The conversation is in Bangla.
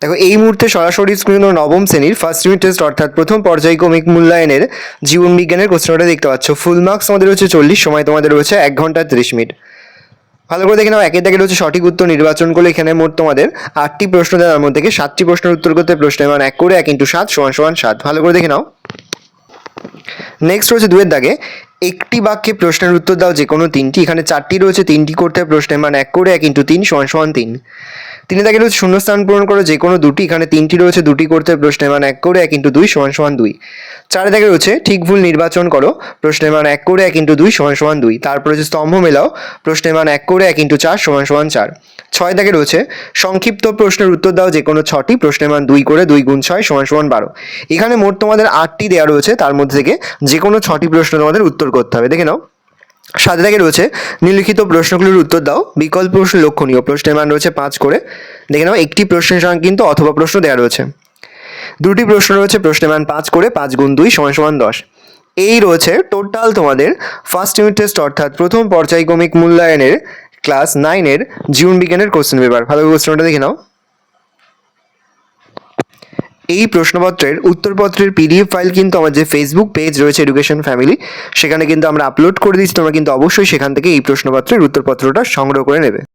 দেখো এই মুহূর্তে সরাসরি স্ক্রিনে নবম শ্রেণীর ফার্স্ট ইউনিট টেস্ট অর্থাৎ প্রথম পর্যায়ক্রমিক মূল্যায়নের জীবন বিজ্ঞানের কোশ্চেনটা দেখতে পাচ্ছ। ফুল মার্কস আমাদের হচ্ছে 40, সময় তোমাদের রয়েছে 1 ঘন্টা 30 মিনিট। ভালো করে দেখে নাও, একের দাগে রয়েছে সঠিক উত্তর নির্বাচন করলে এখানে মোট তোমাদের 8টি প্রশ্ন দেওয়ার মধ্যে থেকে 7টি প্রশ্নের উত্তর করতে প্রশ্নের মান 1 করে 1 × 7 = 7। ভালো করে দেখে নাও। নেক্সট রয়েছে 2-এর দাগে একটি বাক্যে প্রশ্নের উত্তর দাও যে কোনো 3টি। এখানে 4টি রয়েছে, 3টি করতে প্রশ্নের মান 1 করে 1 × 3 = 3। 3-এর দাগে রয়েছে শূন্যস্থান পূরণ করো যে কোনো 2টি। এখানে 3টি রয়েছে, 2টি করতে প্রশ্নের মান 1 করে 1 × 2 = 2। 4-এর দাগে রয়েছে ঠিক ভুল নির্বাচন করো, প্রশ্নের মান 1 করে 1 × 2 = 2। তারপরে রয়েছে স্তম্ভ মেলাও, প্রশ্নের মান 1 করে 1 × 4 = 4। 6 দাগে রয়েছে সংক্ষিপ্ত প্রশ্নের উত্তর দাও যে কোনো 6টি, প্রশ্নের মান 2 করে 2 × 6 = 12। এখানে মোট তোমাদের 8টি দেওয়া রয়েছে, তার মধ্যে থেকে যে কোনো 6টি প্রশ্ন তোমাদের উত্তর করতে হবে। দেখে নাও। 7 দাগে রয়েছে নিম্নলিখিত প্রশ্নগুলির উত্তর দাও, বিকল্প প্রশ্ন লক্ষণীয়, প্রশ্নের মান রয়েছে 5 করে। দেখে নাও, একটি প্রশ্নের সঙ্গে কিন্তু অথবা প্রশ্ন দেওয়া রয়েছে। 2টি প্রশ্ন রয়েছে, প্রশ্নের মান 5 করে, 5 × 2 = 10। এই রয়েছে টোটাল তোমাদের ফার্স্ট ইউনিট টেস্ট অর্থাৎ প্রথম পর্যায়ক্রমিক মূল্যায়নের ক্লাস 9-এর জীবন বিজ্ঞানের কোশ্চেন পেপার। ভালো কোশ্চেনটা দেখে নাও। এই প্রশ্নপত্রের উত্তরপত্রের PDF ফাইল কিন্তু আমার যে ফেসবুক পেজ রয়েছে এডুকেশন ফ্যামিলি, সেখানে কিন্তু আমরা আপলোড করে দিচ্ছি। তোমরা কিন্তু অবশ্যই সেখান থেকে এই প্রশ্নপত্রের উত্তরপত্রটা সংগ্রহ করে নেবে।